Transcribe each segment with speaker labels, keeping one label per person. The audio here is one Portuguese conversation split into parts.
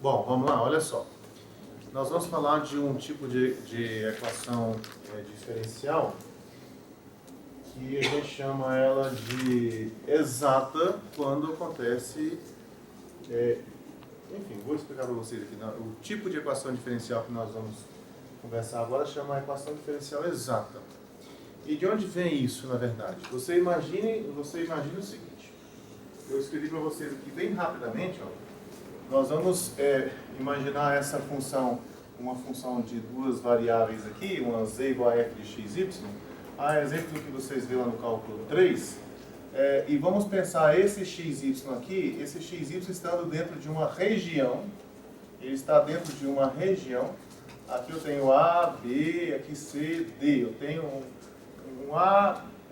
Speaker 1: Bom, vamos lá, olha só. Nós vamos falar de um tipo de equação diferencial que a gente chama ela de exata quando acontece... enfim, vou explicar para vocês aqui. O tipo de equação diferencial que nós vamos conversar agora chama equação diferencial exata. E de onde vem isso, na verdade? Você imagine o seguinte. Eu escrevi para vocês aqui bem rapidamente, ó. Nós vamos imaginar essa função, uma função de duas variáveis aqui, uma z igual a f de x, y, a exemplo do que vocês viram lá no cálculo 3, e vamos pensar esse x, y aqui, esse x, y estando dentro de uma região, ele está dentro de uma região, aqui eu tenho A, B, aqui C, D, eu tenho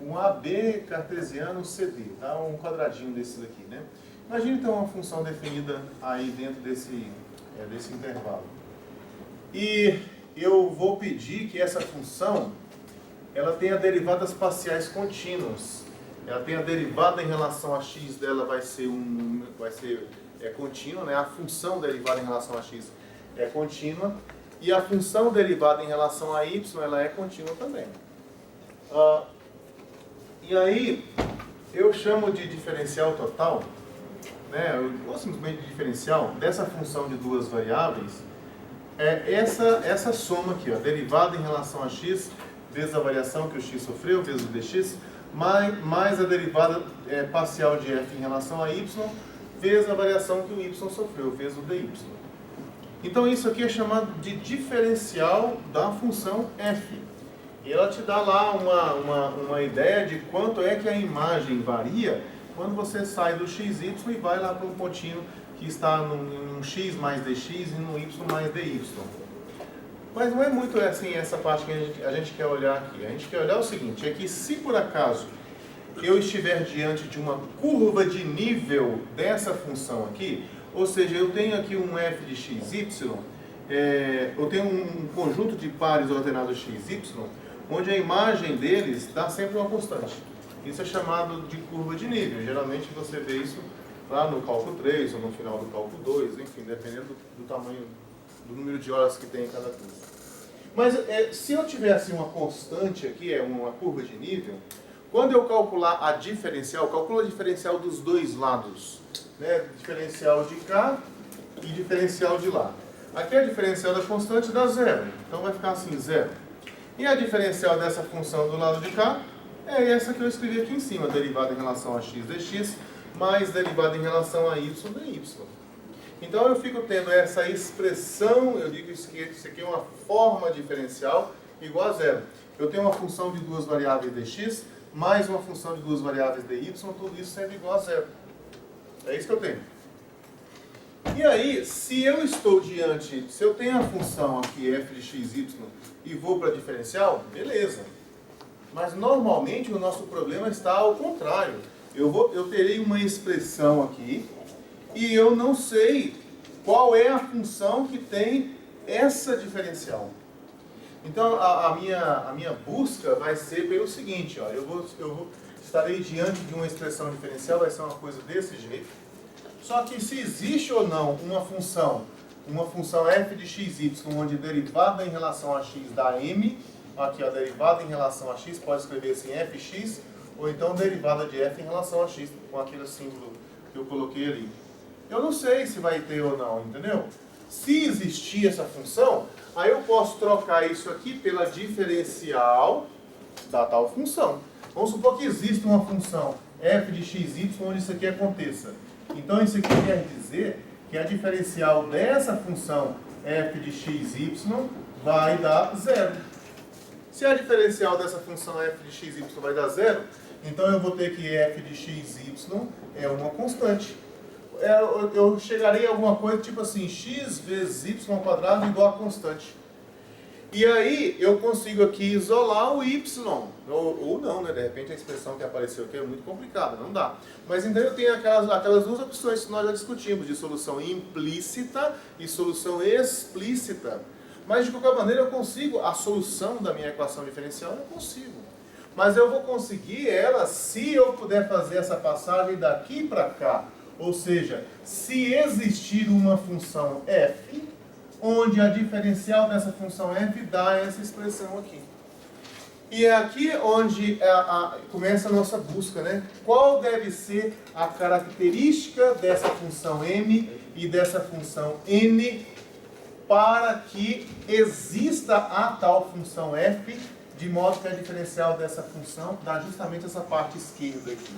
Speaker 1: um AB cartesiano CD, tá? Um quadradinho desses aqui, né? Imagine então uma função definida aí dentro desse intervalo. E eu vou pedir que essa função ela tenha derivadas parciais contínuas. Ela tem a derivada em relação a x dela vai ser contínua, né? A função derivada em relação a x é contínua e a função derivada em relação a y ela é contínua também. E aí eu chamo de diferencial total, né, ou simplesmente diferencial dessa função de duas variáveis é essa soma aqui, ó, derivada em relação a x vezes a variação que o x sofreu, vezes o dx, mais a derivada parcial de f em relação a y, vezes a variação que o y sofreu, vezes o dy. Então isso aqui é chamado de diferencial da função f. E ela te dá lá uma ideia de quanto é que a imagem varia quando você sai do xy e vai lá para um pontinho que está num x mais dx e no y mais dy. Mas não é muito assim essa parte que a gente quer olhar aqui. A gente quer olhar o seguinte, é que se por acaso eu estiver diante de uma curva de nível dessa função aqui, ou seja, eu tenho aqui um f de xy, eu tenho um conjunto de pares ordenados xy, onde a imagem deles dá sempre uma constante. Isso é chamado de curva de nível. Geralmente você vê isso lá no cálculo 3 ou no final do cálculo 2, enfim, dependendo do tamanho, do número de horas que tem em cada curva. Mas se eu tivesse uma constante aqui, uma curva de nível, quando eu calcular a diferencial, eu calculo a diferencial dos dois lados, né? Diferencial de cá e diferencial de lá. Aqui a diferencial da constante dá zero, então vai ficar assim, zero. E a diferencial dessa função do lado de cá é essa que eu escrevi aqui em cima, derivada em relação a x dx, mais derivada em relação a y dy. Então eu fico tendo essa expressão, eu digo que isso aqui é uma forma diferencial igual a zero. Eu tenho uma função de duas variáveis dx, mais uma função de duas variáveis dy, tudo isso sendo igual a zero. É isso que eu tenho. E aí, se eu tenho a função aqui f de xy e vou para a diferencial, beleza. Mas normalmente o nosso problema está ao contrário. Eu terei uma expressão aqui e eu não sei qual é a função que tem essa diferencial. Então a minha busca vai ser pelo seguinte, ó, estarei diante de uma expressão diferencial, vai ser uma coisa desse jeito. Só que se existe ou não uma função f de xy, onde derivada em relação a x dá m, aqui a derivada em relação a x, pode escrever assim fx, ou então derivada de f em relação a x, com aquele símbolo que eu coloquei ali. Eu não sei se vai ter ou não, entendeu? Se existir essa função, aí eu posso trocar isso aqui pela diferencial da tal função. Vamos supor que existe uma função f de xy onde isso aqui aconteça. Então isso aqui quer dizer que a diferencial dessa função f de xy vai dar zero. Se a diferencial dessa função f de xy vai dar zero, então eu vou ter que f de xy é uma constante. Eu chegarei a alguma coisa tipo assim, x vezes y² igual a constante. E aí eu consigo aqui isolar o y, ou não, né? De repente a expressão que apareceu aqui é muito complicada, não dá. Mas então eu tenho aquelas duas opções que nós já discutimos, de solução implícita e solução explícita. Mas de qualquer maneira eu consigo, a solução da minha equação diferencial eu consigo. Mas eu vou conseguir ela se eu puder fazer essa passagem daqui para cá. Ou seja, se existir uma função f, onde a diferencial dessa função f dá essa expressão aqui. E é aqui onde começa a nossa busca, né? Qual deve ser a característica dessa função m e dessa função n para que exista a tal função f, de modo que a diferencial dessa função dá justamente essa parte esquerda aqui.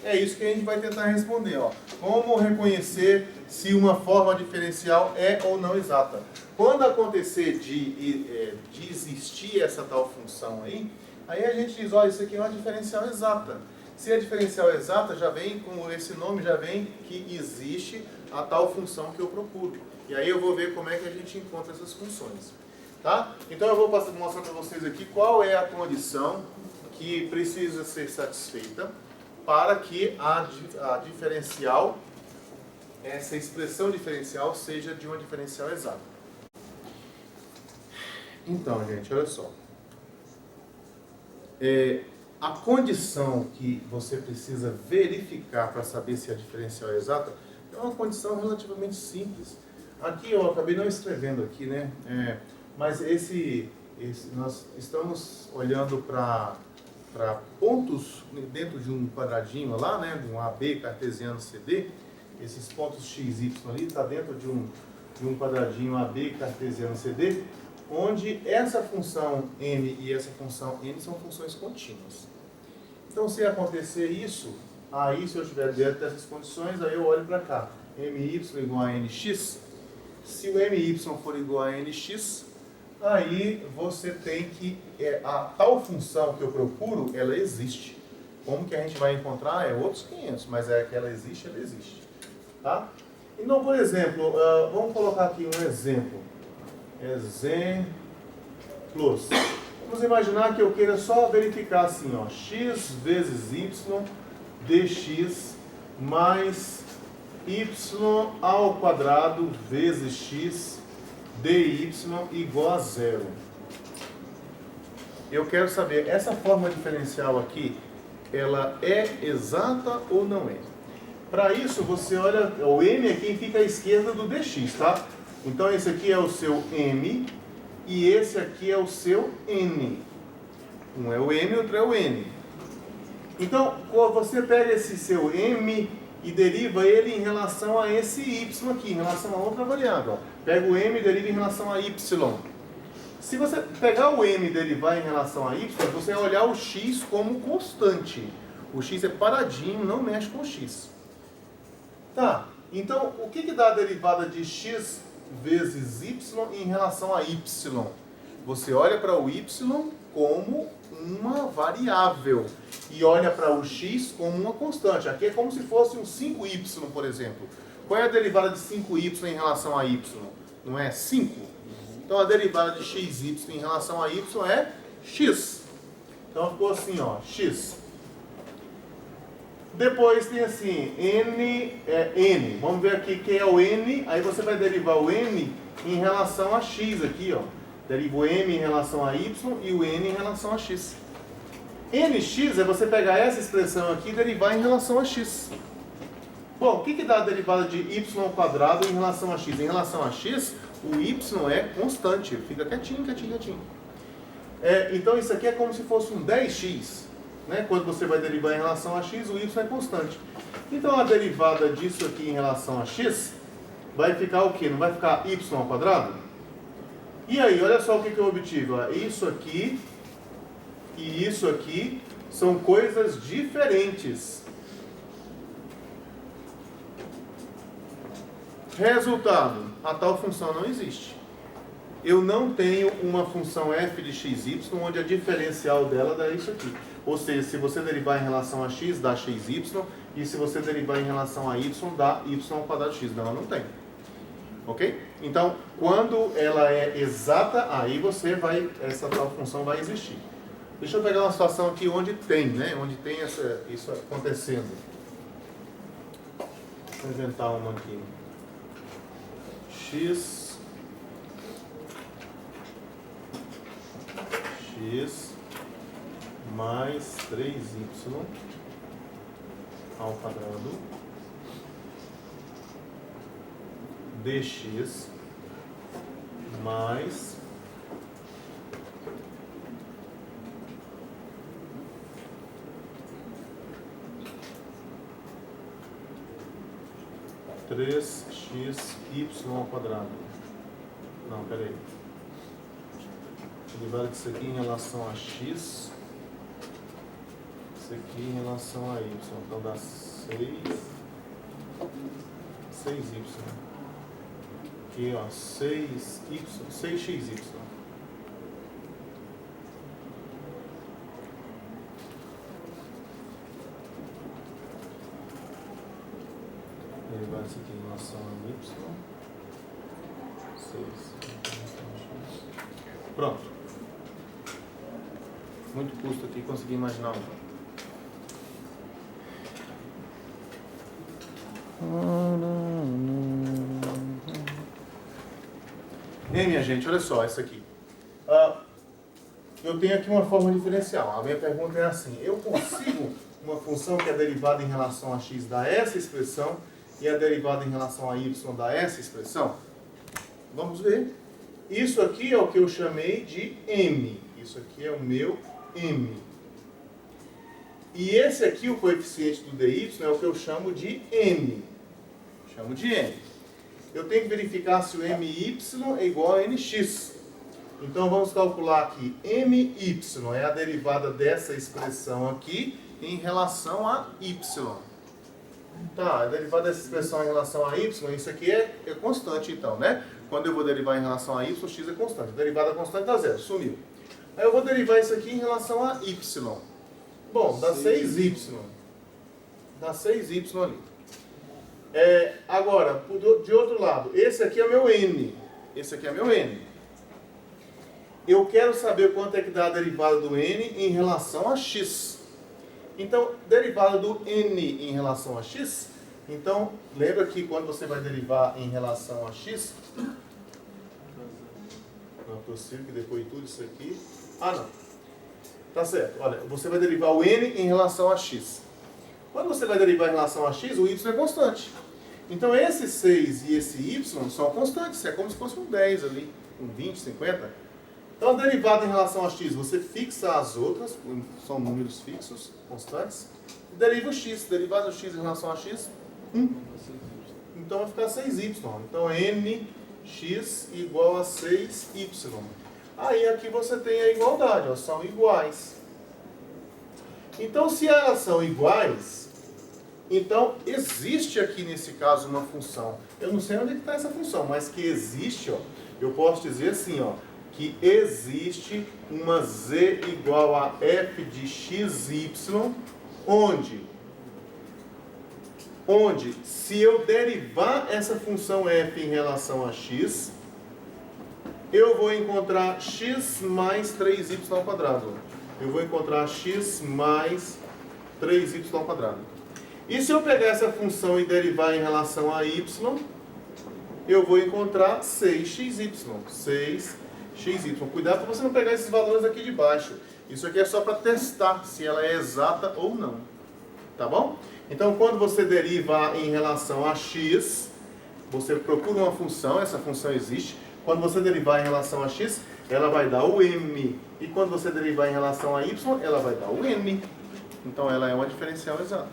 Speaker 1: É isso que a gente vai tentar responder, ó. Como reconhecer se uma forma diferencial é ou não exata. Quando acontecer de existir essa tal função aí a gente diz, ó, isso aqui é uma diferencial exata. Se a diferencial exata, já vem com esse nome, já vem que existe a tal função que eu procuro. E aí eu vou ver como é que a gente encontra essas funções. Tá? Então eu vou mostrar para vocês aqui qual é a condição que precisa ser satisfeita para que a diferencial, essa expressão diferencial, seja de uma diferencial exata. Então, gente, olha só. A condição que você precisa verificar para saber se a diferencial é exata é uma condição relativamente simples. Aqui eu acabei não escrevendo aqui, né? Mas nós estamos olhando para pontos dentro de um quadradinho lá, né? De um AB cartesiano CD. Esses pontos x, y ali está dentro de um quadradinho AB cartesiano CD, onde essa função m e essa função n são funções contínuas. Então, se acontecer isso, aí se eu estiver dentro dessas condições, aí eu olho para cá. My igual a nx. Se o my for igual a nx, aí você tem que, a tal função que eu procuro, ela existe. Como que a gente vai encontrar? É outros 500, mas é que ela existe. Tá? Então, por exemplo, vamos colocar aqui um exemplo. Exemplos. Vamos imaginar que eu queira só verificar assim, ó, x vezes y dx mais y ao quadrado vezes x dy igual a zero. Eu quero saber, essa forma diferencial aqui, ela é exata ou não é? Para isso, você olha, o m é quem fica à esquerda do dx, tá? Então, esse aqui é o seu m e esse aqui é o seu n. Um é o m, outro é o n. Então, você pega esse seu m e deriva ele em relação a esse y aqui, em relação a outra variável. Pega o m e deriva em relação a y. Se você pegar o m e derivar em relação a y, você vai olhar o x como constante. O x é paradinho, não mexe com o x. Tá, então o que dá a derivada de x vezes y em relação a y? Você olha para o y como uma variável e olha para o x como uma constante. Aqui é como se fosse um 5y, por exemplo. Qual é a derivada de 5y em relação a y? Não é 5? Então a derivada de xy em relação a y é x. Então ficou assim, ó, x. Depois tem assim, n é n. Vamos ver aqui quem é o n. Aí você vai derivar o n em relação a x aqui, ó. Deriva o m em relação a y e o n em relação a x. nx é você pegar essa expressão aqui e derivar em relação a x. Bom, o que dá a derivada de y ao quadrado em relação a x? Em relação a x, o y é constante. Ele fica quietinho. Então isso aqui é como se fosse um 10x. Né? Quando você vai derivar em relação a x, o y é constante. Então a derivada disso aqui em relação a x vai ficar o quê? Não vai ficar y ao quadrado? E aí, olha só o que eu obtive. Isso aqui e isso aqui são coisas diferentes. Resultado, a tal função não existe. Eu não tenho uma função f de xy onde a diferencial dela dá isso aqui. Ou seja, se você derivar em relação a x, dá xy, e se você derivar em relação a y, dá y ao quadrado x. Não, ela não tem. Ok? Então, quando ela é exata, aí essa tal função vai existir. Deixa eu pegar uma situação aqui onde tem, né? Onde tem isso acontecendo. Vou inventar uma aqui. X mais 3y ao quadrado dx mais três x y ao quadrado. Não, peraí. Derivada disso aqui em relação a x, isso aqui em relação a y. Então dá 6y. Aqui, ó, 6xy. Derivada disso aqui em relação a y. 6. Pronto. Muito custo aqui conseguir imaginar um. E minha gente, olha só, isso aqui. Eu tenho aqui uma forma diferencial. A minha pergunta é assim: eu consigo uma função que é derivada em relação a x dá essa expressão e a derivada em relação a y dá essa expressão? Vamos ver. Isso aqui é o que eu chamei de m. Isso aqui é o meu m. E esse aqui, o coeficiente do dy, é o que eu chamo de n. Chamo de n. Eu tenho que verificar se o my é igual a nx. Então vamos calcular aqui. My é a derivada dessa expressão aqui em relação a y. Tá, a derivada dessa expressão em relação a y, isso aqui é constante então, né? Quando eu vou derivar em relação a y, x é constante. A derivada constante dá zero, sumiu. Aí eu vou derivar isso aqui em relação a y. Bom, dá 6y. Dá 6y ali. Agora, de outro lado, esse aqui é meu n. Esse aqui é meu n. Eu quero saber quanto é que dá a derivada do n em relação a x. Então, derivada do n em relação a x. Então, lembra que quando você vai derivar em relação a x... Não é possível que depois de tudo isso aqui... não. Tá certo. Olha, você vai derivar o n em relação a x. Quando você vai derivar em relação a x, o y é constante. Então, esse 6 e esse y são constantes. É como se fosse um 10 ali, um 20, 50. Então, a derivada em relação a x, você fixa as outras, são números fixos, constantes, e deriva o x. Derivada do x em relação a x, 1. Então, vai ficar 6y. Então, nx igual a 6y. Aí, aqui você tem a igualdade, ó, são iguais. Então, se elas são iguais, então existe aqui nesse caso uma função. Eu não sei onde está essa função, mas que existe, ó, eu posso dizer assim, ó, que existe uma z igual a f de xy, onde se eu derivar essa função f em relação a x, eu vou encontrar x mais 3y ao quadrado. Eu vou encontrar x mais 3y ao quadrado. E se eu pegar essa função e derivar em relação a y, eu vou encontrar 6xy. 6xy. Cuidado para você não pegar esses valores aqui de baixo. Isso aqui é só para testar se ela é exata ou não. Tá bom? Então, quando você derivar em relação a x, você procura uma função, essa função existe. Quando você derivar em relação a x, ela vai dar o m. E quando você derivar em relação a y, ela vai dar o n. Então, ela é uma diferencial exata.